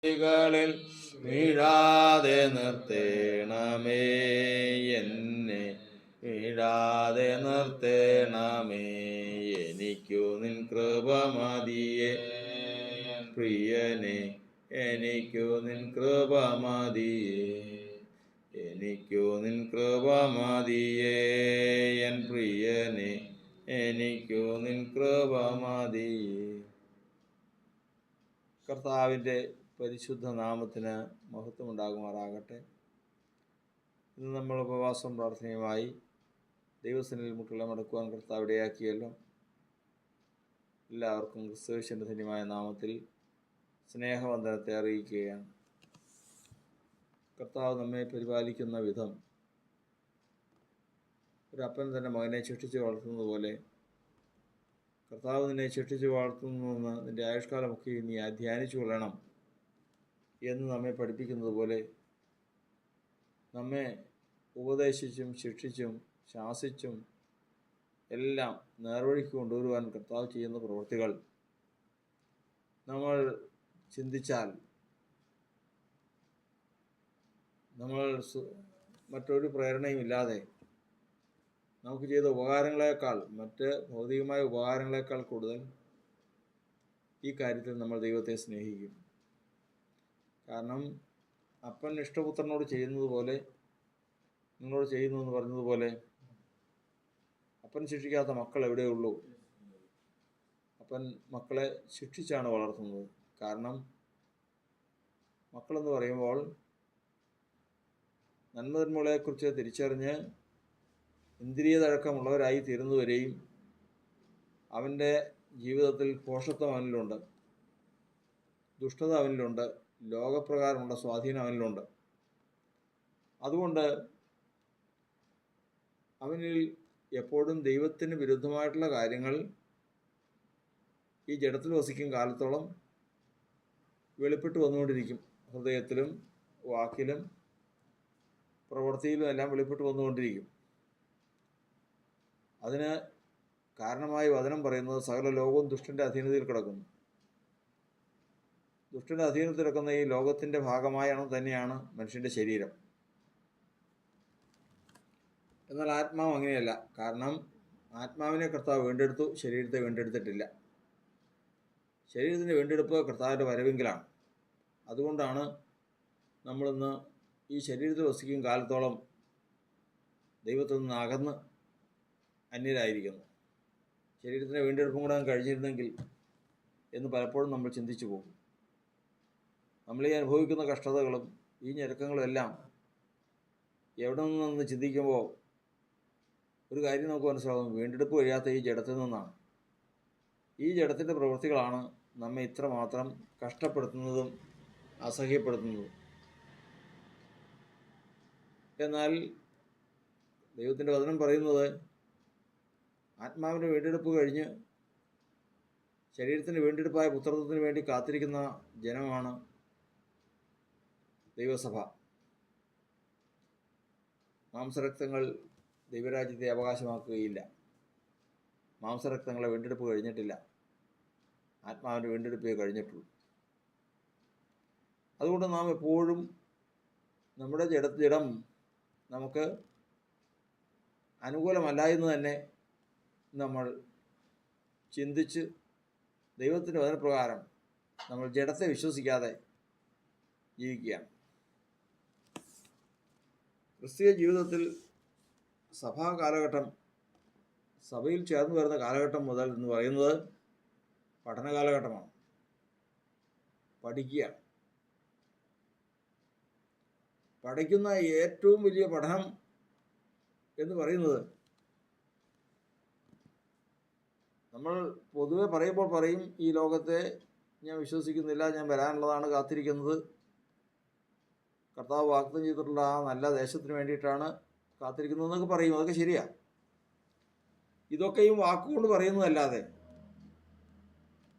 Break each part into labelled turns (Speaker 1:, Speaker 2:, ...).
Speaker 1: കളിൽ വീഴാതെ നിർത്തേണമേ എന്നെ, വീഴാതെ നിർത്തേണമേ. എനിക്കു നിൻ കൃപ മതിയേ പ്രിയനെ, എനിക്കു നിൻ കൃപ മതിയേ, എനിക്കു നിൻ കൃപ മതിയേ എൻ പ്രിയനെ, എനിക്കു നിൻ കൃപ മതിയേ. കർത്താവിൻ്റെ പരിശുദ്ധ നാമത്തിന് മഹത്വമുണ്ടാകുമാറാകട്ടെ. ഇന്ന് നമ്മൾ ഉപവാസം പ്രാർത്ഥനയുമായി ദൈവസന്നിധിയിൽ മുട്ടുള്ള മടക്കുവാൻ കർത്താവ് ഇടയാക്കിയല്ലോ. എല്ലാവർക്കും ക്രിസ്തുയേശുവിൻ്റെ ധന്യമായ നാമത്തിൽ സ്നേഹവന്ദനത്തെ അറിയിക്കുകയാണ്. കർത്താവ് നമ്മെ പരിപാലിക്കുന്ന വിധം ഒരപ്പൻ തൻ്റെ മകനെ ശിക്ഷിച്ച് വളർത്തുന്നത് പോലെ കർത്താവ് നിന്നെ ശിക്ഷിച്ച് വളർത്തുന്നുവെന്ന് നിൻ്റെ ആയുഷ്കാലമൊക്കെ നീ ധ്യാനിച്ചു കൊള്ളണം എന്ന് നമ്മെ പഠിപ്പിക്കുന്നത് പോലെ നമ്മെ ഉപദേശിച്ചും ശിക്ഷിച്ചും ശാസിച്ചും എല്ലാം നേർവഴിക്ക് കൊണ്ടുവരുവാൻ കർത്താവ് ചെയ്യുന്ന പ്രവൃത്തികൾ നമ്മൾ ചിന്തിച്ചാൽ നമ്മൾ മറ്റൊരു പ്രേരണയുമില്ലാതെ നമുക്ക് ചെയ്ത ഉപകാരങ്ങളെക്കാൾ, മറ്റ് ഭൗതികമായ ഉപകാരങ്ങളെക്കാൾ കൂടുതൽ ഈ കാര്യത്തിൽ നമ്മൾ ദൈവത്തെ സ്നേഹിക്കും. കാരണം അപ്പൻ ഇഷ്ടപുത്രനോട് ചെയ്യുന്നത് പോലെ നിങ്ങളോട് ചെയ്യുന്നു എന്ന് പറഞ്ഞതുപോലെ അപ്പൻ ശിക്ഷിക്കാത്ത മക്കൾ എവിടെയുള്ളൂ? അപ്പൻ മക്കളെ ശിക്ഷിച്ചാണ് വളർത്തുന്നത്. കാരണം മക്കളെന്ന് പറയുമ്പോൾ നന്മതിന്മകളെക്കുറിച്ച് തിരിച്ചറിഞ്ഞ് ഇന്ദ്രിയതഴക്കമുള്ളവരായി തീരുന്നതുവരെയും അവൻ്റെ ജീവിതത്തിൽ ഭോഷത്വം അവനിലുണ്ട്, ദുഷ്ടത അവനിലുണ്ട്, ലോകപ്രകാരമുള്ള സ്വാധീനം അവനിലുണ്ട്. അതുകൊണ്ട് അവനിൽ എപ്പോഴും ദൈവത്തിന് വിരുദ്ധമായിട്ടുള്ള കാര്യങ്ങൾ ഈ ജഡത്തിൽ വസിക്കും കാലത്തോളം വെളിപ്പെട്ട് വന്നുകൊണ്ടിരിക്കും. ഹൃദയത്തിലും വാക്കിലും പ്രവൃത്തിയിലും എല്ലാം വെളിപ്പെട്ട് വന്നുകൊണ്ടിരിക്കും. അതിന് കാരണമായി വചനം പറയുന്നത് സകല ലോകവും ദുഷ്ടൻ്റെ അധീനതയിൽ കിടക്കുന്നു. ദുഷ്ടൻ്റെ അധീനത്തിൽ കിടക്കുന്ന ഈ ലോകത്തിൻ്റെ ഭാഗമായാണ് തന്നെയാണ് മനുഷ്യൻ്റെ ശരീരം. എന്നാൽ ആത്മാവ് അങ്ങനെയല്ല. കാരണം ആത്മാവിനെ കർത്താവ് വീണ്ടെടുത്തു, ശരീരത്തെ വീണ്ടെടുത്തിട്ടില്ല. ശരീരത്തിൻ്റെ വീണ്ടെടുപ്പ് കർത്താവിൻ്റെ വരവെങ്കിലാണ്. അതുകൊണ്ടാണ് നമ്മളിന്ന് ഈ ശരീരത്തിൽ വസിക്കും കാലത്തോളം ദൈവത്തിൽ നിന്ന് അകന്ന് അന്യരായിരിക്കുന്നു. ശരീരത്തിൻ്റെ വീണ്ടെടുപ്പും കൂടെ കഴിഞ്ഞിരുന്നെങ്കിൽ എന്ന് പലപ്പോഴും നമ്മൾ ചിന്തിച്ചു പോകും. നമ്മളീ അനുഭവിക്കുന്ന കഷ്ടതകളും ഈ ഞെരുക്കങ്ങളും എല്ലാം എവിടെ നിന്നെന്ന് ചിന്തിക്കുമ്പോൾ ഒരു കാര്യം നമുക്ക് മനസ്സിലാകും: വീണ്ടെടുപ്പ് കഴിയാത്ത ഈ ജഡത്തിൽ നിന്നാണ്. ഈ ജഡത്തിൻ്റെ പ്രവൃത്തികളാണ് നമ്മെ ഇത്രമാത്രം കഷ്ടപ്പെടുത്തുന്നതും അസഹ്യപ്പെടുത്തുന്നതും. എന്നാൽ ദൈവത്തിൻ്റെ വചനം പറയുന്നത് ആത്മാവിൻ്റെ വീണ്ടെടുപ്പ് കഴിഞ്ഞ് ശരീരത്തിൻ്റെ വീണ്ടെടുപ്പായ പുത്രത്വത്തിന് വേണ്ടി കാത്തിരിക്കുന്ന ജനമാണ് ദൈവസഭ. മാംസരക്തങ്ങൾ ദൈവരാജ്യത്തെ അവകാശമാക്കുകയില്ല. മാംസരക്തങ്ങളെ വീണ്ടെടുപ്പ് കഴിഞ്ഞിട്ടില്ല, ആത്മാവിൻ്റെ വീണ്ടെടുപ്പേ കഴിഞ്ഞിട്ടുള്ളൂ. അതുകൊണ്ട് നാം എപ്പോഴും നമ്മുടെ ജഡം നമുക്ക് അനുകൂലമല്ല എന്ന് തന്നെ നമ്മൾ ചിന്തിച്ച് ദൈവത്തിൻ്റെ വചനപ്രകാരം നമ്മൾ ജഡത്തെ വിശ്വസിക്കാതെ ജീവിക്കുകയാണ്. ക്രിസ്തീയ ജീവിതത്തിൽ സഭാ കാലഘട്ടം, സഭയിൽ ചേർന്ന് വരുന്ന കാലഘട്ടം മുതൽ എന്ന് പറയുന്നത് പഠന കാലഘട്ടമാണ്. പഠിക്കുകയാണ്. പഠിക്കുന്ന ഏറ്റവും വലിയ പഠനം എന്ന് പറയുന്നത്, നമ്മൾ പൊതുവെ പറയുമ്പോൾ പറയും, ഈ ലോകത്തെ ഞാൻ വിശ്വസിക്കുന്നില്ല, ഞാൻ വരാനുള്ളതാണ് കാത്തിരിക്കുന്നത്, കർത്താവ് വാഗ്ദത്തം ചെയ്തിട്ടുള്ള ആ നല്ല ദേശത്തിന് വേണ്ടിയിട്ടാണ് കാത്തിരിക്കുന്നതെന്നൊക്കെ പറയും. അതൊക്കെ ശരിയാണ്. ഇതൊക്കെയും വാക്കുകൊണ്ട് പറയുന്നതല്ലാതെ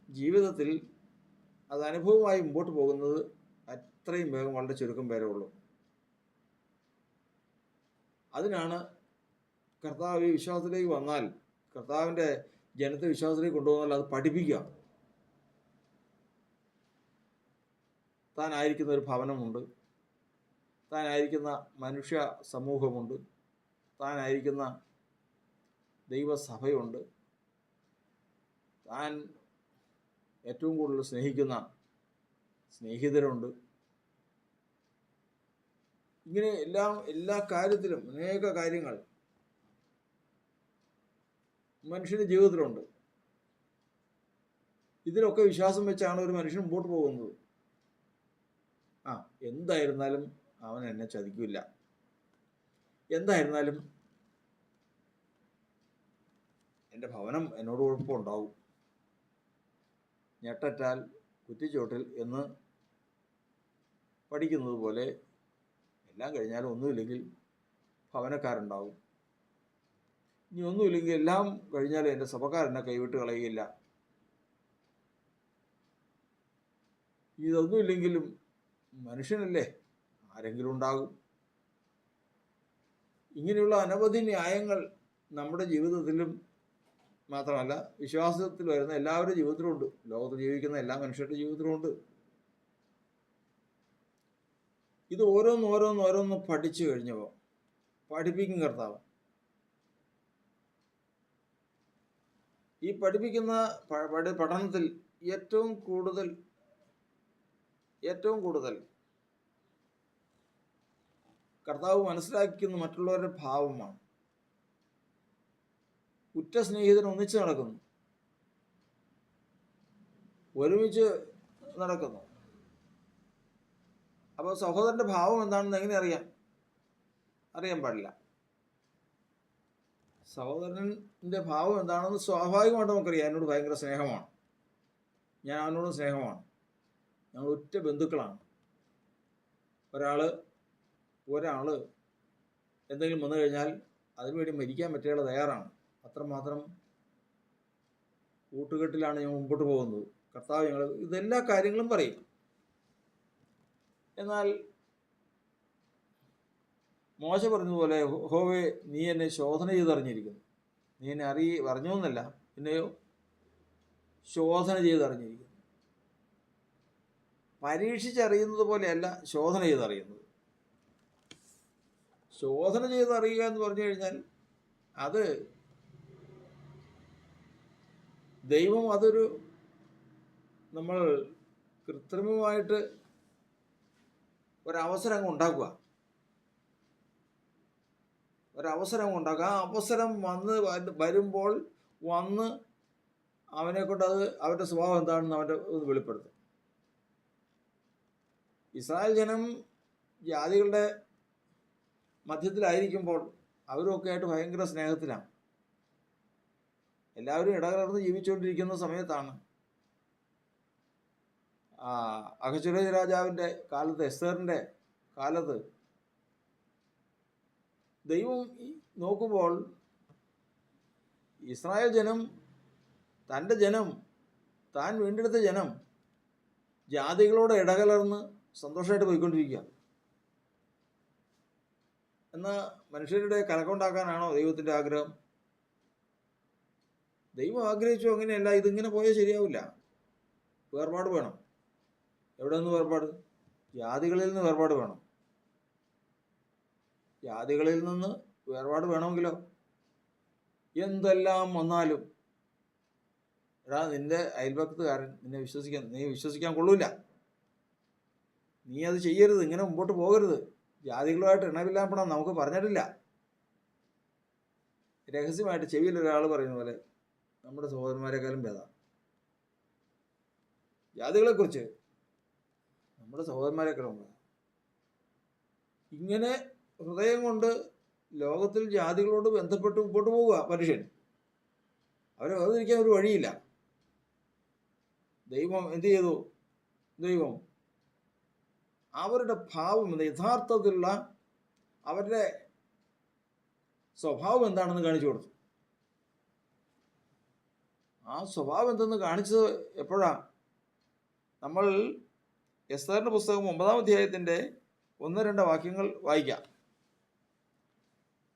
Speaker 1: ജീവിതത്തിൽ അത് അനുഭവമായി മുമ്പോട്ട് പോകുന്നത് അത്രയും വേഗം വളരെ ചുരുക്കം പേരേ ഉള്ളൂ. അതിനാണ് കർത്താവ് ഈ വിശ്വാസത്തിലേക്ക് വന്നാൽ, കർത്താവിൻ്റെ ജനത്തെ വിശ്വാസത്തിലേക്ക് കൊണ്ടുപോകുന്നാൽ അത് പഠിപ്പിക്കുക. താനായിരിക്കുന്ന ഒരു ഭവനമുണ്ട്, താനായിരിക്കുന്ന മനുഷ്യ സമൂഹമുണ്ട്, താനായിരിക്കുന്ന ദൈവസഭയുണ്ട്, താൻ ഏറ്റവും കൂടുതൽ സ്നേഹിക്കുന്ന സ്നേഹിതരുണ്ട്. ഇങ്ങനെ എല്ലാ കാര്യത്തിലും അനേക കാര്യങ്ങൾ മനുഷ്യൻ്റെ ജീവിതത്തിലുണ്ട്. ഇതിലൊക്കെ വിശ്വാസം വെച്ചാണ് ഒരു മനുഷ്യൻ മുമ്പോട്ട് പോകുന്നത്. എന്തായിരുന്നാലും അവൻ എന്നെ ചതിക്കില്ല, എന്തായിരുന്നാലും എൻ്റെ ഭവനം എന്നോട് കുഴപ്പമുണ്ടാവും, ഞെട്ടറ്റാൽ കുറ്റിച്ചോട്ടിൽ എന്ന് പഠിക്കുന്നത് പോലെ എല്ലാം കഴിഞ്ഞാലും ഒന്നുമില്ലെങ്കിൽ ഭവനക്കാരുണ്ടാവും. ഇനി ഒന്നുമില്ലെങ്കിൽ എല്ലാം കഴിഞ്ഞാലും എൻ്റെ സഭക്കാരെന്നെ കൈവിട്ട് കളയുകയില്ല. ഇതൊന്നുമില്ലെങ്കിലും മനുഷ്യനല്ലേ, ആരെങ്കിലും ഉണ്ടാകും. ഇങ്ങനെയുള്ള അനവധി ന്യായങ്ങൾ നമ്മുടെ ജീവിതത്തിലും മാത്രമല്ല വിശ്വാസത്തിൽ വരുന്ന എല്ലാവരുടെ ജീവിതത്തിലുമുണ്ട്. ലോകത്ത് ജീവിക്കുന്ന എല്ലാ മനുഷ്യരുടെ ജീവിതത്തിലുമുണ്ട്. ഇത് ഓരോന്ന് പഠിച്ചു കഴിഞ്ഞപ്പോൾ പഠിപ്പിക്കും കർത്താവ്. ഈ പഠിപ്പിക്കുന്ന പഠനത്തിൽ ഏറ്റവും കൂടുതൽ കർത്താവ് മനസ്സിലാക്കുന്ന മറ്റുള്ളവരുടെ ഭാവമാണ്. ഉറ്റ സ്നേഹിതൻ ഒന്നിച്ച് നടക്കുന്നു, ഒരുമിച്ച് നടക്കുന്നു. അപ്പോൾ സഹോദരൻ്റെ ഭാവം എന്താണെന്ന് എങ്ങനെ അറിയാൻ പാടില്ല. സഹോദരൻ്റെ ഭാവം എന്താണെന്ന് സ്വാഭാവികമായിട്ട് നമുക്കറിയാം. എന്നോട് ഭയങ്കര സ്നേഹമാണ്, ഞാൻ അവനോട് സ്നേഹമാണ്, ഞങ്ങൾ ഉറ്റ ബന്ധുക്കളാണ്. ഒരാൾ എന്തെങ്കിലും വന്നു കഴിഞ്ഞാൽ അതിനുവേണ്ടി മരിക്കാൻ പറ്റിയാൽ തയ്യാറാണ്. അത്രമാത്രം കൂട്ടുകെട്ടിലാണ് ഞാൻ മുമ്പോട്ട് പോകുന്നത്. കർത്താവ് ഞങ്ങൾ ഇതെല്ലാ കാര്യങ്ങളും പറയും. എന്നാൽ മോശ പറഞ്ഞതുപോലെ യഹോവേ നീ എന്നെ ശോധന ചെയ്തറിഞ്ഞിരിക്കുന്നു. നീ എന്നെ അറിഞ്ഞു എന്നല്ല, പിന്നെയോ ശോധന ചെയ്തറിഞ്ഞിരിക്കുന്നു. പരീക്ഷിച്ചറിയുന്നത് പോലെയല്ല ശോധന ചെയ്തറിയുന്നത്. ശോധന ചെയ്തറിയുക എന്ന് പറഞ്ഞു കഴിഞ്ഞാൽ അത് ദൈവം അതൊരു നമ്മൾ കൃത്രിമമായിട്ട് ഒരവസരം ഉണ്ടാക്കുക. ആ അവസരം വരുമ്പോൾ അവനെ കൊണ്ട് അവൻ്റെ സ്വഭാവം എന്താണെന്ന് അവൻ്റെ വെളിപ്പെടുത്തും. ഇസ്രായേൽ ജനം ജാതികളുടെ മധ്യത്തിലായിരിക്കുമ്പോൾ അവരുമൊക്കെ ആയിട്ട് ഭയങ്കര സ്നേഹത്തിലാണ്. എല്ലാവരും ഇടകലർന്ന് ജീവിച്ചുകൊണ്ടിരിക്കുന്ന സമയത്താണ് അഹശ്വേരോശ് രാജാവിൻ്റെ കാലത്ത്, എസ്തേറിൻ്റെ കാലത്ത് ദൈവം നോക്കുമ്പോൾ ഇസ്രായേൽ ജനം, തൻ്റെ ജനം, താൻ വീണ്ടെടുത്ത ജനം ജാതികളോട് ഇടകലർന്ന് സന്തോഷമായിട്ട് പോയിക്കൊണ്ടിരിക്കുക. എന്നാൽ മനുഷ്യരുടെ കലക്കമുണ്ടാക്കാനാണോ ദൈവത്തിൻ്റെ ആഗ്രഹം? ദൈവം ആഗ്രഹിച്ചു അങ്ങനെയല്ല. ഇതിങ്ങനെ പോയാൽ ശരിയാവില്ല. വേർപാട് വേണം. എവിടെ നിന്ന് വേർപാട്? ജാതികളിൽ നിന്ന് വേർപാട് വേണം. ജാതികളിൽ നിന്ന് വേർപാട് വേണമെങ്കിലോ എന്തെല്ലാം വന്നാലും നിന്റെ അയൽപക്കത്തുകാരൻ നീ വിശ്വസിക്കാൻ കൊള്ളൂല, നീ അത് ചെയ്യരുത്, ഇങ്ങനെ മുമ്പോട്ട് പോകരുത്, ജാതികളുമായിട്ട് ഇണവില്ലാപ്പെടാൻ നമുക്ക് പറഞ്ഞിട്ടില്ല. രഹസ്യമായിട്ട് ചെവിയിൽ ഒരാൾ പറയുന്ന പോലെ നമ്മുടെ സഹോദരന്മാരെക്കാളും ഭേദം. ജാതികളെക്കുറിച്ച് നമ്മുടെ സഹോദരന്മാരെക്കാളും ഭേദം. ഇങ്ങനെ ഹൃദയം കൊണ്ട് ലോകത്തിൽ ജാതികളോട് ബന്ധപ്പെട്ട് മുമ്പോട്ട് പോവുക മനുഷ്യൻ. അവരെ വേർതിരിക്കാൻ ഒരു വഴിയില്ല. ദൈവം എന്ത് ചെയ്തു? ദൈവം അവരുടെ ഭാവം, യഥാർത്ഥത്തിലുള്ള അവരുടെ സ്വഭാവം എന്താണെന്ന് കാണിച്ചു കൊടുത്തു. ആ സ്വഭാവം എന്തെന്ന് കാണിച്ചത് എപ്പോഴാണ്? നമ്മൾ എസ്തേറിൻ്റെ പുസ്തകം 9-ാം അധ്യായത്തിൻ്റെ 1-2 വാക്യങ്ങൾ വായിക്കാം.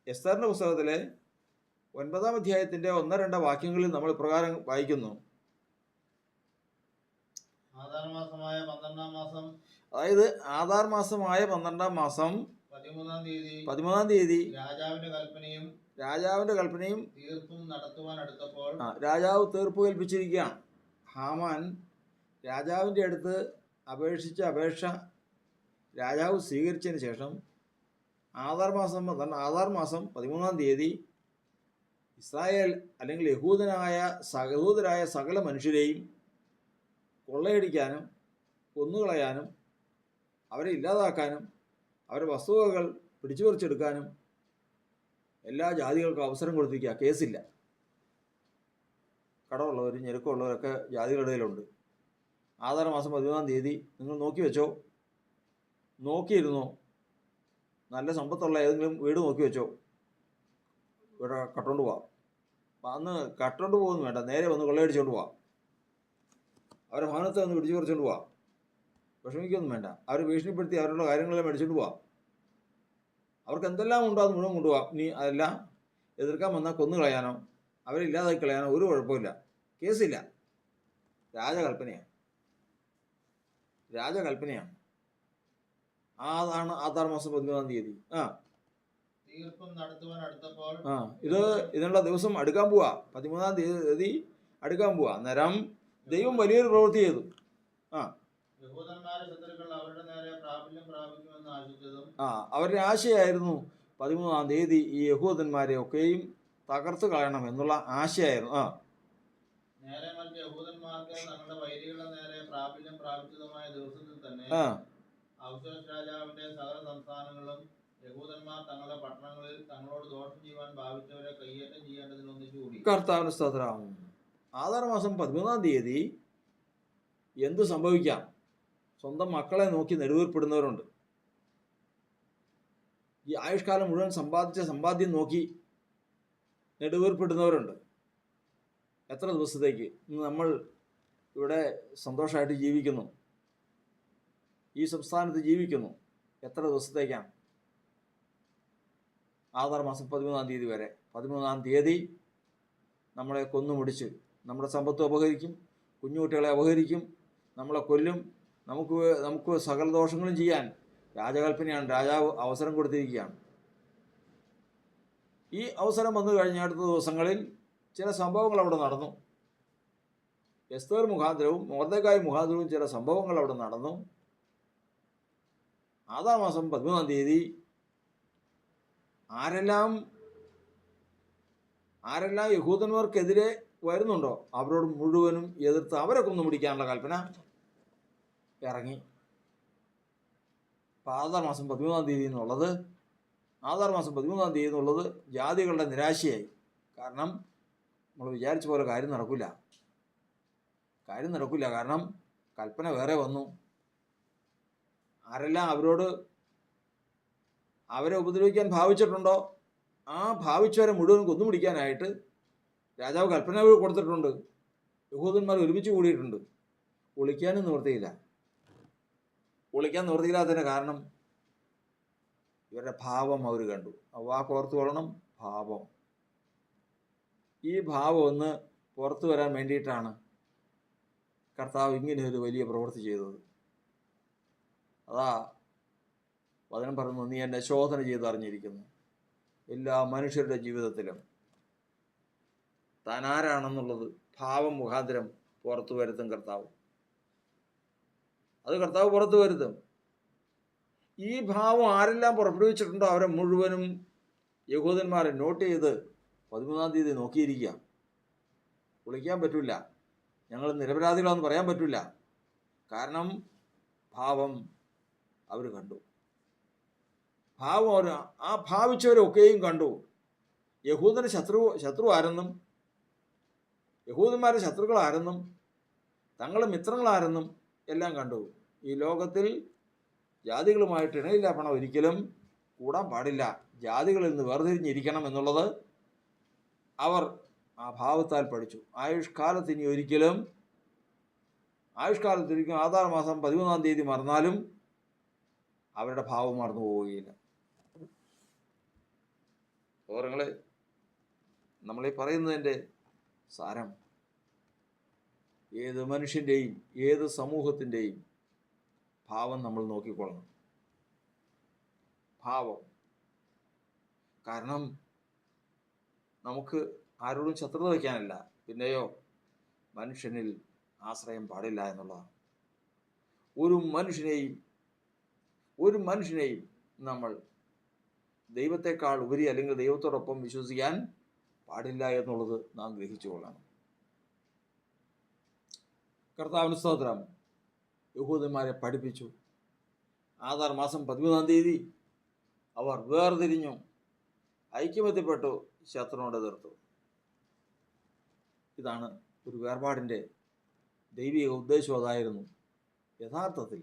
Speaker 1: എസ്തേറിൻ്റെ പുസ്തകത്തിലെ 9-ാം അധ്യായത്തിൻ്റെ 1-2 വാക്യങ്ങളിൽ നമ്മൾ ഇപ്രകാരം വായിക്കുന്നു. അതായത് ആധാർ മാസമായ 12-ാം മാസം 13-ാം തീയതി രാജാവിന്റെ കൽപ്പനയും
Speaker 2: തീർപ്പും നടത്തുവാൻ അടുത്തപ്പോൾ
Speaker 1: രാജാവ് തീർപ്പ് കൽപ്പിച്ചിരിക്കുകയാണ്. ഹാമാൻ രാജാവിൻ്റെ അടുത്ത് അപേക്ഷിച്ച അപേക്ഷ രാജാവ് സ്വീകരിച്ചതിന് ശേഷം ആധാർ മാസം 13-ാം തീയതി ഇസ്രായേൽ അല്ലെങ്കിൽ യഹൂദരായ സകല മനുഷ്യരെയും കൊള്ളയടിക്കാനും കൊന്നുകളയാനും അവരെ ഇല്ലാതാക്കാനും അവരുടെ വസ്തുവകകൾ പിടിച്ചുപറിച്ചെടുക്കാനും എല്ലാ ജാതികൾക്കും അവസരം കൊടുത്തിരിക്കുക. കേസില്ല. കടമുള്ളവരും ഞെരുക്കമുള്ളവരൊക്കെ ജാതികളുടെ ഇടയിലുണ്ട്. ആധാർ മാസം 13-ാം തീയതി നിങ്ങൾ നോക്കി വെച്ചോ, നോക്കിയിരുന്നോ, നല്ല സമ്പത്തുള്ള ഏതെങ്കിലും വീട് നോക്കി വെച്ചോ, ഇവിടെ കട്ടുകൊണ്ട് പോവാം. അന്ന് കട്ടുകൊണ്ട് പോകുന്നു വേണ്ട, നേരെ വന്ന് കൊള്ളയടിച്ചുകൊണ്ട് പോവാം. അവരെ ഭവനത്തെ വന്ന് പിടിച്ചു പറിച്ചുകൊണ്ട് പോവാം. വിഷമിക്കൊന്നും വേണ്ട. അവരെ ഭീഷണിപ്പെടുത്തി അവരുടെ കാര്യങ്ങളെല്ലാം മേടിച്ചുകൊണ്ട് പോവാം. അവർക്ക് എന്തെല്ലാം ഉണ്ടോ അത് മുഴുവൻ കൊണ്ടുപോകാം. ഇനി അതെല്ലാം എതിർക്കാൻ വന്നാൽ കൊന്നുകളയാനോ അവരെ ഇല്ലാതാക്കി കളയാനോ ഒരു കുഴപ്പമില്ല. കേസില്ല. രാജകൽപ്പനയാണ്. അതാണ് ആധാർ മാസം 13-ാം തീയതി.
Speaker 2: തീർപ്പും നടത്തുവാൻ അടുത്തപ്പോൾ
Speaker 1: ഇതിനുള്ള ദിവസം അടുക്കാൻ പോവാ. 13-ാം തീയതി അടുക്കാൻ പോവാ. അന്നേരം ദൈവം വലിയൊരു പ്രവൃത്തി ചെയ്തു. അവരുടെ ആശയായിരുന്നു 13-ാം തീയതി ഈ യഹൂദന്മാരെ ഒക്കെയും തകർത്ത് കളയണം എന്നുള്ള ആശയായിരുന്നു.
Speaker 2: രാജാവിന്റെ സകല സംസ്ഥാനങ്ങളും യഹൂദന്മാർ തങ്ങളുടെ പട്ടണങ്ങളിൽ തങ്ങളോട് ദോഷം ചെയ്യുവാൻ ഭാവിച്ചവരെ കയ്യേറ്റം ചെയ്യേണ്ടതിന് ഒന്നിച്ചുകൂടി.
Speaker 1: കർത്താവിന് സ്തോത്രം. ആധാർ മാസം 13-ാം തീയതി എന്ത് സംഭവിക്കാം? സ്വന്തം മക്കളെ നോക്കി നെടുവീർപ്പെടുന്നവരുണ്ട്. ഈ ആയുഷ്കാലം മുഴുവൻ സമ്പാദിച്ച സമ്പാദ്യം നോക്കി നെടുവീർപ്പെടുന്നവരുണ്ട്. എത്ര ദിവസത്തേക്ക്? ഇന്ന് നമ്മൾ ഇവിടെ സന്തോഷമായിട്ട് ജീവിക്കുന്നു, ഈ സംസ്ഥാനത്ത് ജീവിക്കുന്നു. എത്ര ദിവസത്തേക്കാണ്? ആധാർ മാസം 13-ാം തീയതി വരെ. 13-ാം തീയതി നമ്മളെ കൊന്നുമുടിച്ച് നമ്മുടെ സമ്പത്ത് അപഹരിക്കും, കുഞ്ഞുകുട്ടികളെ അപഹരിക്കും, നമ്മളെ കൊല്ലും. നമുക്ക് സകല ദോഷങ്ങളും ചെയ്യാൻ രാജകൽപ്പനയാണ്. രാജാവ് അവസരം കൊടുത്തിരിക്കുകയാണ്. ഈ അവസരം വന്നു കഴിഞ്ഞ അടുത്ത ദിവസങ്ങളിൽ ചില സംഭവങ്ങൾ അവിടെ നടന്നു. എസ്തേർ മുഖാന്തരവും മൊർദെഖായി മുഖാന്തരവും ചില സംഭവങ്ങൾ അവിടെ നടന്നു. ആധാർ മാസം 13-ാം തീയതി ആരെല്ലാം യഹൂദന്മാർക്കെതിരെ വരുന്നുണ്ടോ അവരോട് മുഴുവനും എതിർത്ത് അവരെ കൊന്നുപിടിക്കാനുള്ള കൽപ്പന ഇറങ്ങി. ആധാർ മാസം 13-ാം തീയതി എന്നുള്ളത് ജാതികളുടെ നിരാശയായി. കാരണം നമ്മൾ വിചാരിച്ച പോലെ കാര്യം നടക്കില്ല. കാരണം കൽപ്പന വേറെ വന്നു. ആരെല്ലാം അവരെ ഉപദ്രവിക്കാൻ ഭാവിച്ചിട്ടുണ്ടോ ആ ഭാവിച്ചവരെ മുഴുവൻ കൊന്നുപിടിക്കാനായിട്ട് രാജാവ് കൽപ്പന കൊടുത്തിട്ടുണ്ട്. യഹൂദന്മാർ ഒരുമിച്ച് കൂടിയിട്ടുണ്ട്. ഒളിക്കാൻ നിവൃത്തിയില്ലാത്തതിൻ്റെ കാരണം ഇവരുടെ ഭാവം അവർ കണ്ടു. വാക്കോർത്ത് കൊള്ളണം, ഭാവം. ഈ ഭാവം ഒന്ന് പുറത്തു വരാൻ വേണ്ടിയിട്ടാണ് കർത്താവ് ഇങ്ങനെ ഒരു വലിയ പ്രവൃത്തി ചെയ്തത്. അതാ വചനം പറഞ്ഞു, നീ എന്നെ ശോധന ചെയ്തറിഞ്ഞിരിക്കുന്നു. എല്ലാ മനുഷ്യരുടെ ജീവിതത്തിലും താൻ ആരാണെന്നുള്ളത് ഭാവം മുഖാന്തരം പുറത്തു വരുത്തും കർത്താവ്. അത് കർത്താവ് പുറത്തു വരുത്തും. ഈ ഭാവം ആരെല്ലാം പുറപ്പെടുവിച്ചിട്ടുണ്ടോ അവരെ മുഴുവനും യഹൂദന്മാരെ നോട്ട് ചെയ്ത് 13-ാം തീയതി നോക്കിയിരിക്കുക. വിളിക്കാൻ പറ്റില്ല, ഞങ്ങൾ നിരപരാധികളാണെന്ന് പറയാൻ പറ്റില്ല. കാരണം ഭാവം അവർ കണ്ടു. ആ ഭാവിച്ചവരൊക്കെയും കണ്ടു. യഹൂദൻ്റെ ശത്രു ആരെന്നും യഹൂദന്മാരുടെ ശത്രുക്കൾ ആരെന്നും തങ്ങളുടെ മിത്രങ്ങളാരെന്നും എല്ലാം കണ്ടു. ഈ ലോകത്തിൽ ജാതികളുമായിട്ട് ഇണയില്ലാപ്പണം ഒരിക്കലും കൂടാൻ പാടില്ല. ജാതികളിൽ നിന്ന് വേർതിരിഞ്ഞിരിക്കണം എന്നുള്ളത് അവർ ആ ഭാവത്താൽ പഠിച്ചു. ആയുഷ്കാലത്തിരിക്കും ആധാർ മാസം 13-ാം തീയതി മറന്നാലും അവരുടെ ഭാവം മറന്നു പോവുകയില്ല. ഓരങ്ങളെ നമ്മളീ പറയുന്നതിൻ്റെ സാരം ഏത് മനുഷ്യൻ്റെയും ഏത് സമൂഹത്തിൻ്റെയും ഭാവം നമ്മൾ നോക്കിക്കൊള്ളണം. ഭാവം. കാരണം നമുക്ക് ആരോടും ശത്രുത വയ്ക്കാനല്ല, പിന്നെയോ മനുഷ്യനിൽ ആശ്രയം പാടില്ല എന്നുള്ളതാണ്. ഒരു മനുഷ്യനെയും നമ്മൾ ദൈവത്തെക്കാൾ ഉപരി അല്ലെങ്കിൽ ദൈവത്തോടൊപ്പം വിശ്വസിക്കാൻ പാടില്ല എന്നുള്ളത് നാം ഗ്രഹിച്ചു കൊള്ളണം. കർത്താവിന് സ്തോത്രം. യഹൂദന്മാരെ പഠിപ്പിച്ചു. ആദാർ മാസം 13-ാം തീയതി അവർ വേർതിരിഞ്ഞു, ഐക്യമത്യപ്പെട്ടു, ശത്രുവിനോട് എതിർത്തു. ഇതാണ് ഒരു വേർപാടിൻ്റെ ദൈവിക ഉദ്ദേശം. അതായിരുന്നു യഥാർത്ഥത്തിൽ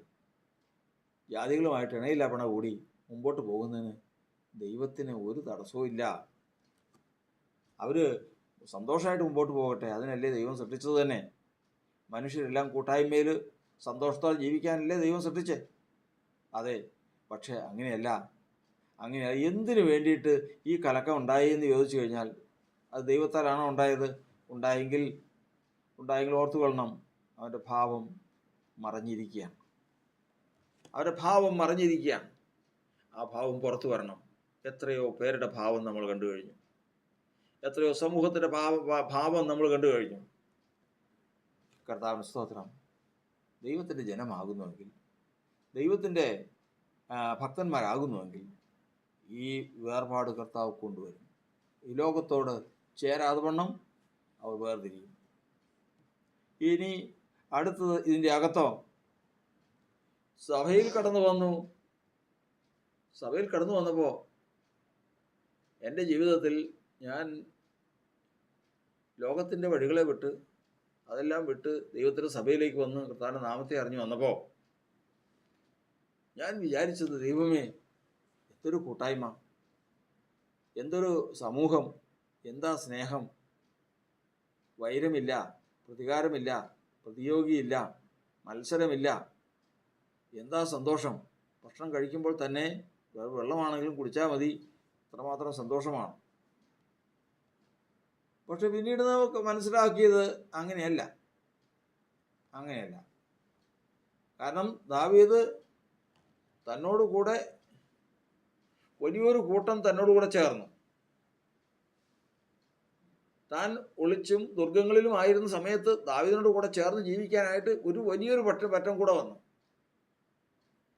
Speaker 1: ജാതികളുമായിട്ട് ഇണയില്ലാപ്പണ കൂടി മുമ്പോട്ട് പോകുന്നതിന് ദൈവത്തിന് ഒരു തടസ്സവും ഇല്ല. അവർ സന്തോഷമായിട്ട് മുമ്പോട്ട് പോകട്ടെ, അതിനല്ലേ ദൈവം സൃഷ്ടിച്ചത് തന്നെ. മനുഷ്യരെല്ലാം കൂട്ടായ്മയിൽ സന്തോഷത്തോടെ ജീവിക്കാനല്ലേ ദൈവം സൃഷ്ടിച്ചേ. അതെ, പക്ഷേ അങ്ങനെയല്ല. എന്തിനു വേണ്ടിയിട്ട് ഈ കലക്കം ഉണ്ടായി എന്ന് ചോദിച്ചു കഴിഞ്ഞാൽ അത് ദൈവത്താലാണോ ഉണ്ടായത്? ഉണ്ടായെങ്കിൽ ഓർത്തുകൊള്ളണം, അവൻ്റെ ഭാവം മറഞ്ഞിരിക്കുകയാണ്. ആ ഭാവം പുറത്തു വരണം. എത്രയോ പേരുടെ ഭാവം നമ്മൾ കണ്ടു കഴിഞ്ഞു. എത്രയോ സമൂഹത്തിൻ്റെ ഭാവം നമ്മൾ കണ്ടു കഴിഞ്ഞു. കർത്താവിന് സ്തോത്രം. ദൈവത്തിൻ്റെ ജനമാകുന്നുവെങ്കിൽ, ദൈവത്തിൻ്റെ ഭക്തന്മാരാകുന്നുവെങ്കിൽ ഈ വേർപാട് കർത്താവ് കൊണ്ടുവരും. ഈ ലോകത്തോട് ചേരാതെ വണ്ണം അവർ വേർതിരിയും. ഇനി അടുത്തത് ഇതിൻ്റെ അകത്തോ സഭയിൽ കടന്നു വന്നപ്പോൾ എൻ്റെ ജീവിതത്തിൽ ഞാൻ ലോകത്തിൻ്റെ വഴികളെ വിട്ട് അതെല്ലാം വിട്ട് ദൈവത്തിൻ്റെ സഭയിലേക്ക് വന്ന് കർത്താവിൻ്റെ നാമത്തെ അറിഞ്ഞു വന്നപ്പോൾ ഞാൻ വിചാരിച്ചത്, ദൈവമേ, എന്തൊരു കൂട്ടായ്മ, എന്തൊരു സമൂഹം, എന്താ സ്നേഹം, വൈരമില്ല, പ്രതികാരമില്ല, പ്രതിയോഗിയില്ല, മത്സരമില്ല, എന്താ സന്തോഷം. ഭക്ഷണം കഴിക്കുമ്പോൾ തന്നെ വെള്ളമാണെങ്കിലും കുടിച്ചാൽ മതി, അത്രമാത്രം സന്തോഷമാണ്. പക്ഷെ പിന്നീട് നമുക്ക് മനസ്സിലാക്കിയത് അങ്ങനെയല്ല. കാരണം ദാവീദ് തന്നോട് കൂടെ വലിയൊരു കൂട്ടം തന്നോട് കൂടെ ചേർന്നു. താൻ ഒളിച്ചും ദുർഗങ്ങളിലും ആയിരുന്ന സമയത്ത് ദാവീദിനോട് കൂടെ ചേർന്ന് ജീവിക്കാനായിട്ട് വലിയൊരു പറ്റം കൂടെ വന്നു.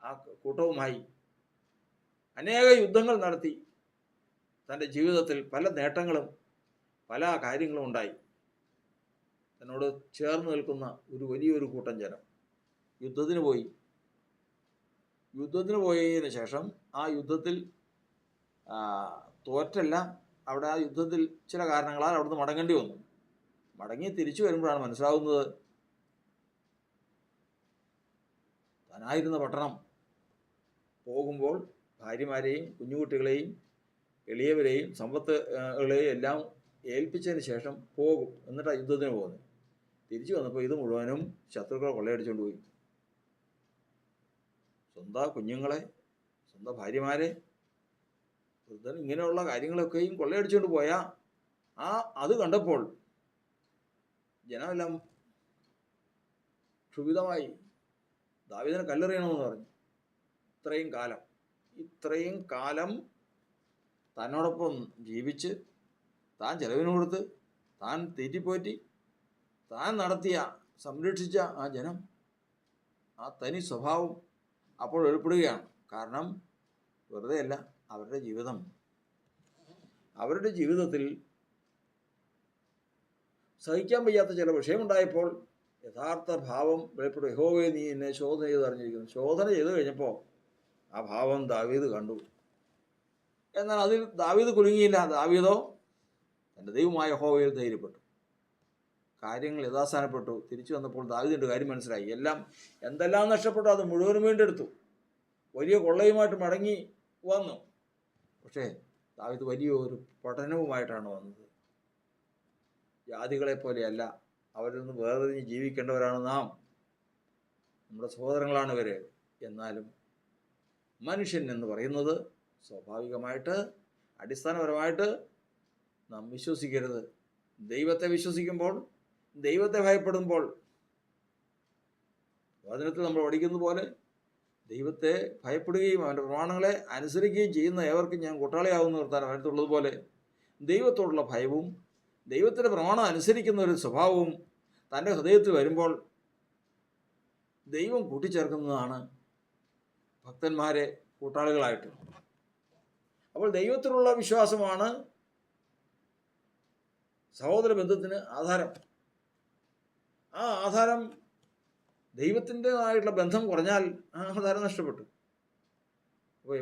Speaker 1: ആ കൂട്ടവുമായി അനേക യുദ്ധങ്ങൾ നടത്തി. തൻ്റെ ജീവിതത്തിൽ പല നേട്ടങ്ങളും പല കാര്യങ്ങളും ഉണ്ടായി. തന്നോട് ചേർന്ന് നിൽക്കുന്ന വലിയൊരു കൂട്ടം ജനം യുദ്ധത്തിന് പോയതിനു ശേഷം ആ യുദ്ധത്തിൽ തോറ്റല്ല, അവിടെ ആ യുദ്ധത്തിൽ ചില കാരണങ്ങളാൽ അവിടുന്ന് മടങ്ങേണ്ടി വന്നു. മടങ്ങി തിരിച്ചു വരുമ്പോഴാണ് മനസ്സിലാവുന്നത്, താനായിരുന്ന പട്ടണം പോകുമ്പോൾ ഭാര്യമാരെയും കുഞ്ഞുകുട്ടികളെയും എളിയവരെയും സമ്പത്തുകളെയും എല്ലാം ഏൽപ്പിച്ചതിന് ശേഷം പോകും. എന്നിട്ടാണ് യുദ്ധത്തിന് പോകുന്നത്. തിരിച്ചു വന്നപ്പോൾ ഇത് മുഴുവനും ശത്രുക്കൾ കൊള്ളയടിച്ചുകൊണ്ട് പോയി. സ്വന്തം കുഞ്ഞുങ്ങളെ, സ്വന്തം ഭാര്യമാരെ, ഇങ്ങനെയുള്ള കാര്യങ്ങളൊക്കെയും കൊള്ളയടിച്ചുകൊണ്ട് പോയാൽ അത് കണ്ടപ്പോൾ ജനമെല്ലാം ക്ഷുഭിതമായി ദാവീദിനെ കല്ലെറിയണമെന്ന് പറഞ്ഞു. ഇത്രയും കാലം തന്നോടൊപ്പം ജീവിച്ച്, താൻ ചെലവിന് കൊടുത്ത്, താൻ തീറ്റിപ്പോറ്റി, താൻ സംരക്ഷിച്ച ആ ജനം, ആ തനി സ്വഭാവം അപ്പോൾ വെളിപ്പെടുകയാണ്. കാരണം വെറുതെയല്ല, അവരുടെ ജീവിതത്തിൽ സഹിക്കാൻ വയ്യാത്ത ചില വിഷയമുണ്ടായപ്പോൾ യഥാർത്ഥ ഭാവം വെളിപ്പെടും. യഹോവേ, നീ എന്നെ ശോധന ചെയ്ത് അറിഞ്ഞിരിക്കുന്നു. ശോധന ചെയ്ത് കഴിഞ്ഞപ്പോൾ ആ ഭാവം ദാവീദ് കണ്ടു. എന്നാൽ അതിൽ ദാവീദ് കുലുങ്ങിയില്ല. ദാവീദോ തൻ്റെ ദൈവമായ യഹോവയിൽ ധൈര്യപ്പെട്ടു. കാര്യങ്ങൾ യഥാസ്ഥാനപ്പെട്ടു. തിരിച്ചു വന്നപ്പോൾ ദാവീദിൻ്റെ കാര്യം മനസ്സിലായി. എന്തെല്ലാം നഷ്ടപ്പെട്ടു അത് മുഴുവനും വീണ്ടെടുത്തു. വലിയ കൊള്ളയുമായിട്ട് മടങ്ങി വന്നു. പക്ഷേ ദാവീദ് വലിയൊരു പഠനവുമായിട്ടാണ് വന്നത്. ജാതികളെ പോലെയല്ല, അവരിൽ നിന്ന് വേർതിരിഞ്ഞ് ജീവിക്കേണ്ടവരാണ് നാം. നമ്മുടെ സഹോദരങ്ങളാണ് ഇവർ. എന്നാലും മനുഷ്യൻ എന്ന് പറയുന്നത് സ്വാഭാവികമായിട്ട്, അടിസ്ഥാനപരമായിട്ട് നാം വിശ്വസിക്കരുത്. ദൈവത്തെ വിശ്വസിക്കുമ്പോൾ, ദൈവത്തെ ഭയപ്പെടുമ്പോൾ, വചനത്തിൽ നമ്മൾ പഠിക്കുന്ന പോലെ ദൈവത്തെ ഭയപ്പെടുകയും അവൻ്റെ പ്രമാണങ്ങളെ അനുസരിക്കുകയും ചെയ്യുന്ന ഏവർക്കും ഞാൻ കൂട്ടാളിയാവുന്ന നിർത്താൻ അടുത്തുള്ളതുപോലെ ദൈവത്തോടുള്ള ഭയവും ദൈവത്തിൻ്റെ പ്രമാണം അനുസരിക്കുന്ന ഒരു സ്വഭാവവും തൻ്റെ ഹൃദയത്തിൽ വരുമ്പോൾ ദൈവം കൂട്ടിച്ചേർക്കുന്നതാണ് ഭക്തന്മാരെ കൂട്ടാളികളായിട്ട്. അപ്പോൾ ദൈവത്തിലുള്ള വിശ്വാസമാണ് സഹോദര ബന്ധത്തിന് ആധാരം. ആ ആധാരം ദൈവത്തിൻ്റെതായിട്ടുള്ള ബന്ധം കുറഞ്ഞാൽ ആ ആധാരം നഷ്ടപ്പെട്ടു. അപ്പോൾ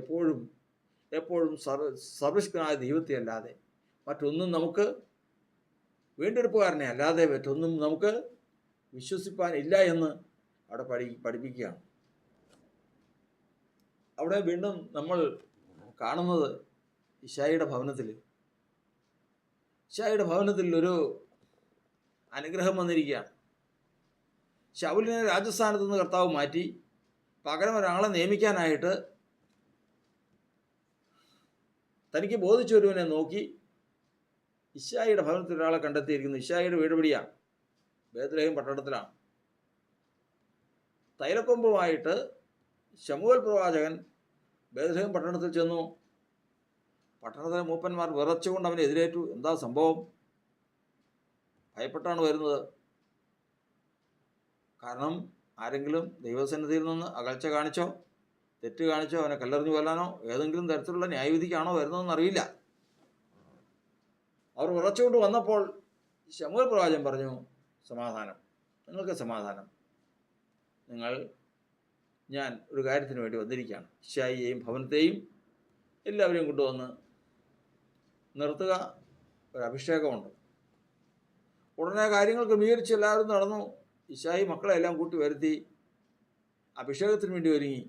Speaker 1: എപ്പോഴും സർവശക്തനായ ദൈവത്തെ അല്ലാതെ മറ്റൊന്നും നമുക്ക്, വീണ്ടെടുപ്പുകാരനെ അല്ലാതെ മറ്റൊന്നും നമുക്ക് വിശ്വസിപ്പാനില്ല എന്ന് അവിടെ പഠിപ്പിക്കുകയാണ്. അവിടെ വീണ്ടും നമ്മൾ കാണുന്നത് ഇശായിയുടെ ഭവനത്തിൽ ഒരു അനുഗ്രഹം വന്നിരിക്കുകയാണ്. ശൗലിനെ രാജസ്ഥാനത്ത് നിന്ന് കർത്താവ് മാറ്റി പകരം ഒരാളെ നിയമിക്കാനായിട്ട് തനിക്ക് ബോധിച്ചൊരുവനെ നോക്കി ഇശായിയുടെ ഭവനത്തിൽ ഒരാളെ കണ്ടെത്തിയിരിക്കുന്നു. ഇശായിയുടെ വീട് പിടിയാണ്, ബേത്ലഹേം പട്ടണത്തിലാണ്. തൈലക്കൊമ്പുമായിട്ട് ശമൂവേൽ പ്രവാചകൻ ബേത്ലഹേം പട്ടണത്തിൽ ചെന്നു. പട്ടണത്തിലെ മൂപ്പന്മാർ വിറച്ചുകൊണ്ട് അവനെ എതിരേറ്റു. എന്താ സംഭവം? ഭയപ്പെട്ടാണ് വരുന്നത്. കാരണം ആരെങ്കിലും ദൈവസന്നിധിയിൽ നിന്ന് അകൽച്ച കാണിച്ചോ, തെറ്റ് കാണിച്ചോ, അവനെ കല്ലെറിഞ്ഞു കൊല്ലാനോ ഏതെങ്കിലും തരത്തിലുള്ള ന്യായവിധിക്കാണോ വരുന്നതെന്ന് അറിയില്ല. അവർ വിറച്ചുകൊണ്ട് വന്നപ്പോൾ ശമൂവേൽ പ്രവാചകൻ പറഞ്ഞു, സമാധാനം, നിങ്ങൾക്ക് സമാധാനം, ഞാൻ ഒരു കാര്യത്തിന് വേണ്ടി വന്നിരിക്കുകയാണ്. ഇശായിയെയും ഭവനത്തെയും എല്ലാവരെയും കൊണ്ടുവന്ന് നിർത്തുക, ഒരു അഭിഷേകമുണ്ട്. ഉടനെ കാര്യങ്ങൾ ക്രമീകരിച്ച് എല്ലാവരും നടന്നു. ഇശായി മക്കളെ എല്ലാം കൂട്ടി വരുത്തി അഭിഷേകത്തിന് വേണ്ടി ഒരുങ്ങി.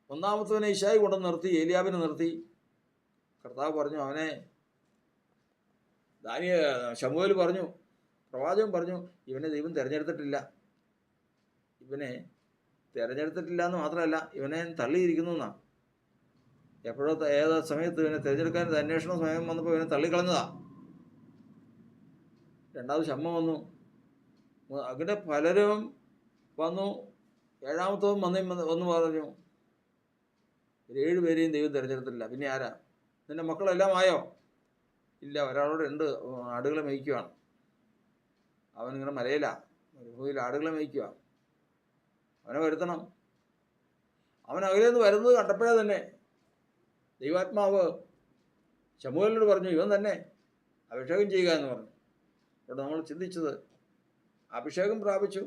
Speaker 1: ഒന്നാമത്തവനെ ഇശായി കൊണ്ടുവന്ന് നിർത്തി, ഏലിയാബിനെ നിർത്തി. കർത്താവ് പറഞ്ഞു, അവനെ ശമൂവേൽ പറഞ്ഞു, പ്രവാചകൻ പറഞ്ഞു, ഇവനെ ദൈവം തിരഞ്ഞെടുത്തിട്ടില്ല എന്ന് മാത്രമല്ല, ഇവനെ തള്ളിയിരിക്കുന്നു എന്നാണ്. എപ്പോഴോ ഏത് സമയത്ത് ഇവനെ തിരഞ്ഞെടുക്കാൻ അന്വേഷണ സമയം വന്നപ്പോൾ ഇവനെ തള്ളിക്കളഞ്ഞതാ. രണ്ടാമത് ശമ്മ വന്നു. അങ്ങനെ പലരും വന്നു. ഏഴാമത്തവൻ വന്ന് പറഞ്ഞു, 7 പേരെയും ദൈവം തിരഞ്ഞെടുത്തിട്ടില്ല. പിന്നെ ആരാ? നിന്റെ മക്കളെല്ലാം ആയോ? ഇല്ല, ഒരാളോട് 2 ആടുകളെ മേയ്ക്കുകയാണ്. അവനിങ്ങനെ മരുഭൂമിയിൽ ആടുകളെ മേയ്ക്കുക. അവനെ വരുത്തണം. അവൻ അകലേന്ന് വരുന്നത് കണ്ടപ്പോഴേ തന്നെ ദൈവാത്മാവ് ശമൂവേലിനോട് പറഞ്ഞു, ഇവൻ തന്നെ അഭിഷേകം ചെയ്യുക എന്ന് പറഞ്ഞു. അവിടെ നമ്മൾ ചിന്തിച്ചത്, അഭിഷേകം പ്രാപിച്ചു,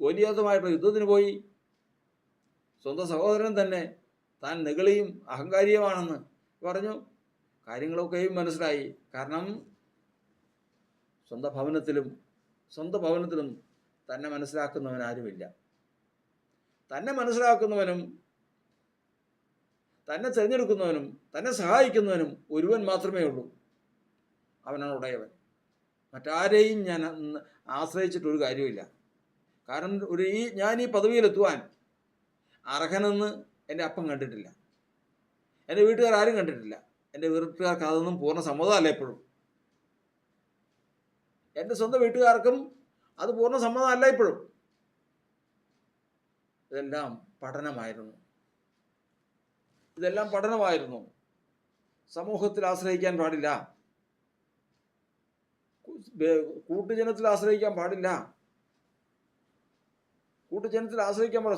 Speaker 1: ഗോലിയാത്തുമായിട്ടുള്ള യുദ്ധത്തിന് പോയി. സ്വന്തം സഹോദരൻ തന്നെ താൻ നിഗളിയും അഹങ്കാരിയുമാണെന്ന് പറഞ്ഞു. കാര്യങ്ങളൊക്കെയും മനസ്സിലായി. കാരണം സ്വന്തം ഭവനത്തിലും തന്നെ മനസ്സിലാക്കുന്നവൻ ആരുമില്ല. തന്നെ മനസ്സിലാക്കുന്നവനും തന്നെ തിരഞ്ഞെടുക്കുന്നവനും തന്നെ സഹായിക്കുന്നവനും ഒരുവൻ മാത്രമേ ഉള്ളൂ. അവനാണ് ഉടയവൻ. മറ്റാരെയും ഞാൻ ആശ്രയിച്ചിട്ടൊരു കാര്യമില്ല. കാരണം ഞാൻ ഈ പദവിയിലെത്തുവാൻ അർഹനെന്ന് എൻ്റെ അപ്പം കണ്ടിട്ടില്ല, എൻ്റെ വീട്ടുകാരും കണ്ടിട്ടില്ല. എൻ്റെ വീട്ടുകാർക്ക് അതൊന്നും പൂർണ്ണ സമ്മതമല്ല. എപ്പോഴും എൻ്റെ സ്വന്തം വീട്ടുകാർക്കും അത് പൂർണ്ണ സമ്മതമല്ല. ഇപ്പോഴും ഇതെല്ലാം പഠനമായിരുന്നു. സമൂഹത്തിൽ ആശ്രയിക്കാൻ പാടില്ല, കൂട്ടുജനത്തിൽ ആശ്രയിക്കാൻ പാടില്ല,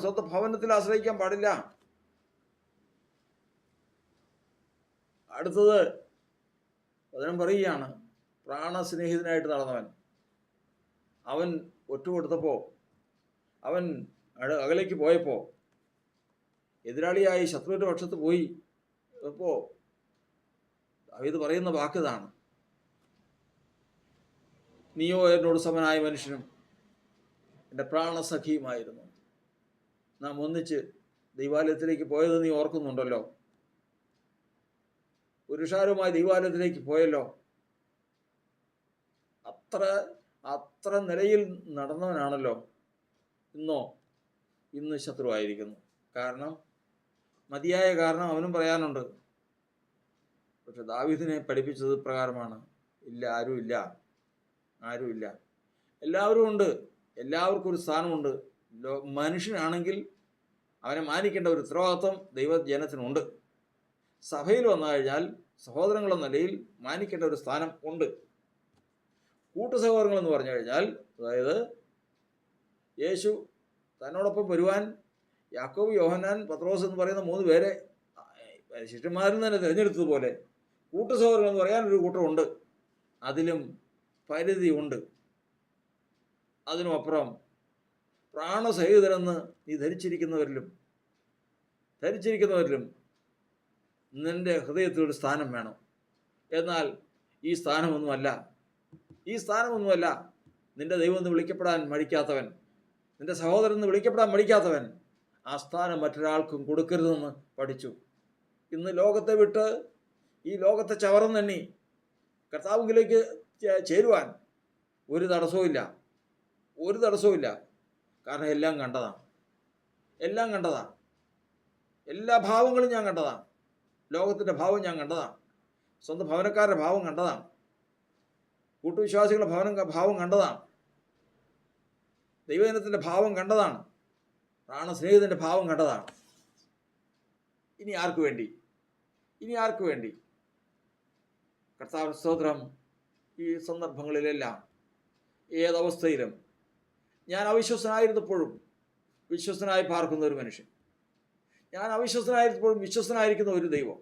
Speaker 1: സ്വന്തം ഭവനത്തിൽ ആശ്രയിക്കാൻ പാടില്ല. അടുത്തത് വചനം പറയുകയാണ്, പ്രാണസ്നേഹിതനായിട്ട് നടന്നവൻ. അവൻ ഒറ്റുകൊടുത്തപ്പോൾ, അവൻ അകലേക്ക് പോയപ്പോൾ, എതിരാളിയായി ശത്രുവിൻ്റെ പക്ഷത്ത് പോയി അപ്പോൾ ദാവീദ് പറയുന്ന വാക്കിതാണ്, നീയോ എന്നോട് സമനായ മനുഷ്യനും എൻ്റെ പ്രാണസഖിയുമായിരുന്നു. നാം ഒന്നിച്ച് ദൈവാലയത്തിലേക്ക് പോയത് നീ ഓർക്കുന്നുണ്ടല്ലോ. പുരുഷാരവുമായി ദൈവാലയത്തിലേക്ക് പോയല്ലോ. അത്ര നിലയിൽ നടന്നവനാണല്ലോ. ഇന്ന് ശത്രുവായിരിക്കുന്നു. മതിയായ കാരണം അവനും പറയാനുണ്ട്. പക്ഷെ ദാവീദിനെ പഠിപ്പിച്ചത് പ്രകാരമാണ്, ആരുമില്ല. എല്ലാവരും ഉണ്ട്. എല്ലാവർക്കും ഒരു സ്ഥാനമുണ്ട്. മനുഷ്യനാണെങ്കിൽ അവനെ മാനിക്കേണ്ട ഒരു ഉത്തരവാദിത്വം ദൈവജനത്തിനുണ്ട്. സഭയിൽ വന്നു കഴിഞ്ഞാൽ സഹോദരങ്ങളെന്ന നിലയിൽ മാനിക്കേണ്ട ഒരു സ്ഥാനം ഉണ്ട്. കൂട്ടുസഹോദരങ്ങളെന്ന് പറഞ്ഞു കഴിഞ്ഞാൽ, അതായത് യേശു തന്നോടൊപ്പം വരുവാൻ യാക്കോബ്, യോഹന്നാൻ, പത്രോസ് എന്ന് പറയുന്ന 3 പേരെ ശിഷ്യന്മാരിൽ തന്നെ തിരഞ്ഞെടുത്തതുപോലെ കൂട്ടുസഹോദരങ്ങൾ എന്ന് പറയാനൊരു കൂട്ടമുണ്ട്. അതിലും പരിധി ഉണ്ട്. അതിനുമപ്പുറം പ്രാണസഹിതരെന്ന് നീ ധരിച്ചിരിക്കുന്നവരിലും നിൻ്റെ ഹൃദയത്തിൽ ഒരു സ്ഥാനം വേണം. എന്നാൽ ഈ സ്ഥാനമൊന്നുമല്ല നിൻ്റെ ദൈവം എന്ന് വിളിക്കപ്പെടാൻ മടിക്കാത്തവൻ, നിൻ്റെ സഹോദരൻ എന്ന് വിളിക്കപ്പെടാൻ മടിക്കാത്തവൻ ആ സ്ഥാനം മറ്റൊരാൾക്കും കൊടുക്കരുതെന്ന് പഠിച്ചു. ഇന്ന് ലോകത്തെ വിട്ട് ഈ ലോകത്തെ ചവറന്നെണ്ണി കർത്താവിലേക്ക് ചേരുവാൻ ഒരു തടസ്സവുമില്ല. കാരണം എല്ലാം കണ്ടതാണ്. എല്ലാ ഭാവങ്ങളും ഞാൻ കണ്ടതാണ്. ലോകത്തിൻ്റെ ഭാവം ഞാൻ കണ്ടതാണ്. സ്വന്തം ഭവനക്കാരുടെ ഭാവം കണ്ടതാണ്. കൂട്ടുവിശ്വാസികളുടെ ഭാവം കണ്ടതാണ്. ദൈവജനത്തിൻ്റെ ഭാവം കണ്ടതാണ്. പ്രാണസ്നേഹിതൻ്റെ ഭാവം കണ്ടതാണ്. ഇനി ആർക്കു വേണ്ടി? കർത്താവിന് സ്തോത്രം. ഈ സന്ദർഭങ്ങളിലെല്ലാം ഏതവസ്ഥയിലും ഞാൻ അവിശ്വസനായിരുന്നപ്പോഴും വിശ്വസ്തനായി പാർക്കുന്ന ഒരു മനുഷ്യൻ, ഞാൻ അവിശ്വസ്തനായിരുന്നപ്പോഴും വിശ്വസ്തനായിരിക്കുന്ന ഒരു ദൈവം,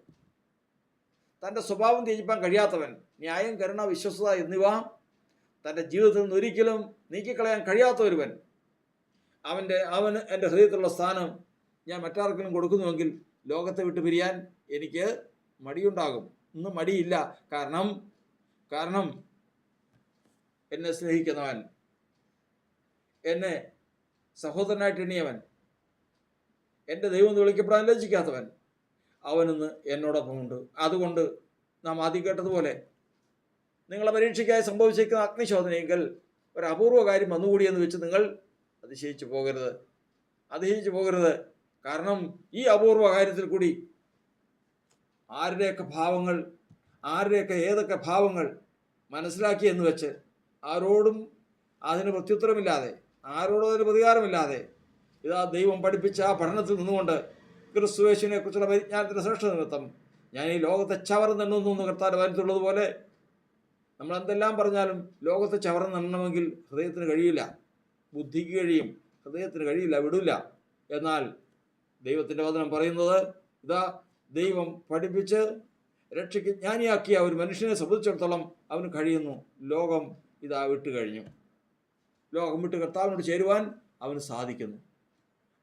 Speaker 1: തൻ്റെ സ്വഭാവം ത്യജിപ്പാൻ കഴിയാത്തവൻ, ന്യായം, കരുണ, വിശ്വസ്തത എന്നിവ തൻ്റെ ജീവിതത്തിൽ നിന്ന് ഒരിക്കലും നീക്കിക്കളയാൻ കഴിയാത്ത ഒരുവൻ, അവന് എൻ്റെ ഹൃദയത്തിലുള്ള സ്ഥാനം ഞാൻ മറ്റാർക്കെങ്കിലും കൊടുക്കുന്നുവെങ്കിൽ ലോകത്തെ വിട്ട് പിരിയാൻ എനിക്ക് മടിയുണ്ടാകും. ഇന്ന് മടിയില്ല. കാരണം എന്നെ സ്നേഹിക്കുന്നവൻ, എന്നെ സഹോദരനായിട്ട് എണ്ണിയവൻ, എൻ്റെ ദൈവം എന്ന് വിളിക്കപ്പെടാൻ ലജ്ജിക്കാത്തവൻ, അവനിന്ന് എന്നോടൊപ്പമുണ്ട്. അതുകൊണ്ട് നാം ആദ്യം കേട്ടതുപോലെ നിങ്ങളെ പരീക്ഷയ്ക്കായി സംഭവിച്ചിരിക്കുന്ന അഗ്നിശോധനയെങ്കിൽ ഒരു അപൂർവ കാര്യം വന്നുകൂടിയെന്ന് വെച്ച് നിങ്ങൾ അതിശയിച്ചു പോകരുത്. കാരണം ഈ അപൂർവ കാര്യത്തിൽ കൂടി ഏതൊക്കെ ഭാവങ്ങൾ മനസ്സിലാക്കിയെന്ന് വെച്ച് ആരോടും അതിന് പ്രത്യുത്തരമില്ലാതെ, ആരോടും അതിന് പ്രതികാരമില്ലാതെ, ഇതാ ദൈവം പഠിപ്പിച്ച ആ പഠനത്തിൽ നിന്നുകൊണ്ട് ക്രിസ്തുയേശുവിനെ കുറിച്ചുള്ള പരിജ്ഞാനത്തിൻ്റെ ശ്രേഷ്ഠ നിമിത്തം ഞാൻ ഈ ലോകത്തെ ചവറന്നെണ്ണുന്നു കർത്താവിൻ്റെ വചനത്തിലുള്ളതുപോലെ, നമ്മൾ എന്തെല്ലാം പറഞ്ഞാലും ലോകത്തെ ചവറന്നെണ്ണണമെങ്കിൽ ഹൃദയത്തിന് കഴിയില്ല. ബുദ്ധിക്ക് കഴിയും, ഹൃദയത്തിന് കഴിയില്ല, വിടില്ല. എന്നാൽ ദൈവത്തിൻ്റെ വചനം പറയുന്നത്, ഇതാ ദൈവം പഠിപ്പിച്ച് രക്ഷയ്ക്ക് ജ്ഞാനിയാക്കിയ ഒരു മനുഷ്യനെ സംബന്ധിച്ചിടത്തോളം അവന് കഴിയുന്നു. ലോകം ഇതാ കഴിഞ്ഞു. ലോകം വിട്ട് കർത്താവിനോട് ചേരുവാൻ അവന് സാധിക്കുന്നു.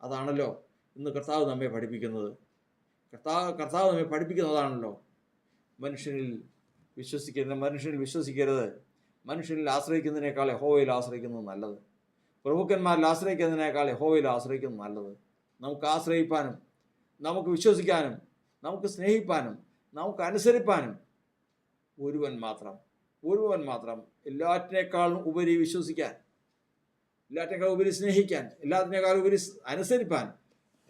Speaker 1: അതാണല്ലോ ഇന്ന് കർത്താവ് നമ്മെ പഠിപ്പിക്കുന്നത്. കർത്താവ് നമ്മെ പഠിപ്പിക്കുന്നതാണല്ലോ മനുഷ്യനിൽ വിശ്വസിക്കരുത്. മനുഷ്യനിൽ ആശ്രയിക്കുന്നതിനേക്കാൾ യഹോവയിൽ ആശ്രയിക്കുന്നത് നല്ലത്. പ്രഭുക്കന്മാരിൽ ആശ്രയിക്കുന്നതിനേക്കാൾ യഹോവയിൽ ആശ്രയിക്കുന്നത് നല്ലത്. നമുക്ക് ആശ്രയിപ്പാനും, നമുക്ക് വിശ്വസിക്കാനും, നമുക്ക് സ്നേഹിപ്പാനും, നമുക്ക് അനുസരിപ്പാനും ഒരുവൻ മാത്രം. എല്ലാറ്റിനേക്കാളും ഉപരി വിശ്വസിക്കാൻ, എല്ലാറ്റിനേക്കാളും ഉപരി സ്നേഹിക്കാൻ, എല്ലാത്തിനേക്കാളും ഉപരി അനുസരിപ്പാൻ,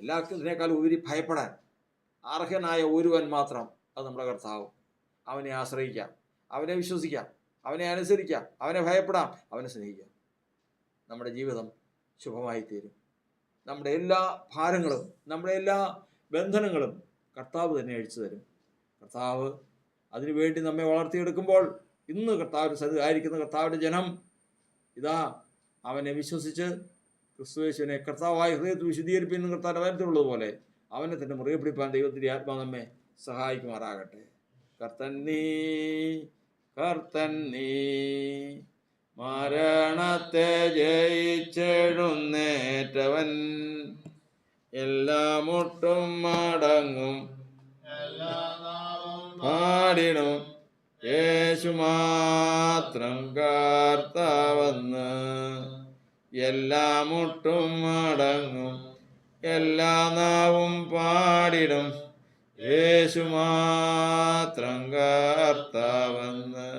Speaker 1: എല്ലാത്തിനേക്കാളും ഉപരി ഭയപ്പെടാൻ അർഹനായ ഒരുവൻ മാത്രം, അത് നമ്മുടെ കർത്താവ്. അവനെ ആശ്രയിക്കാം, അവനെ വിശ്വസിക്കാം, അവനെ അനുസരിക്കാം, അവനെ ഭയപ്പെടാം, അവനെ സ്നേഹിക്കാം. നമ്മുടെ ജീവിതം ശുഭമായി തീരും. നമ്മുടെ എല്ലാ ഭാരങ്ങളും, നമ്മുടെ എല്ലാ ബന്ധനങ്ങളും കർത്താവ് തന്നെ അഴിച്ചു തരും. കർത്താവ് അതിനുവേണ്ടി നമ്മെ വളർത്തിയെടുക്കുമ്പോൾ ഇന്ന് കർത്താവിന് ആയിരിക്കുന്ന കർത്താവിൻ്റെ ജനം ഇതാ അവനെ വിശ്വസിച്ച് ക്രിസ്തുയേശുവിനെ കർത്താവായ ഹൃദയത്തിൽ വിശുദ്ധീകരിപ്പിക്കുന്ന കർത്താവിൻ്റെ വചനത്തിലുള്ളതുപോലെ അവനെ തന്നെ മുറുകെ പിടിപ്പാൻ ദൈവത്തിൻ്റെ ആത്മാവ് നമ്മെ സഹായിക്കുമാറാകട്ടെ. കർത്തൻ നീ മരണത്തെ ജയിച്ചെഴുന്നേറ്റവൻ, എല്ലാ മുട്ടും മടങ്ങും, പാടിടും യേശു മാത്രം കർത്താവെന്ന്. എല്ലാ മുട്ടും മടങ്ങും, എല്ലാ നാവും പാടിടും യേശു മാത്രം കർത്താവെന്ന്.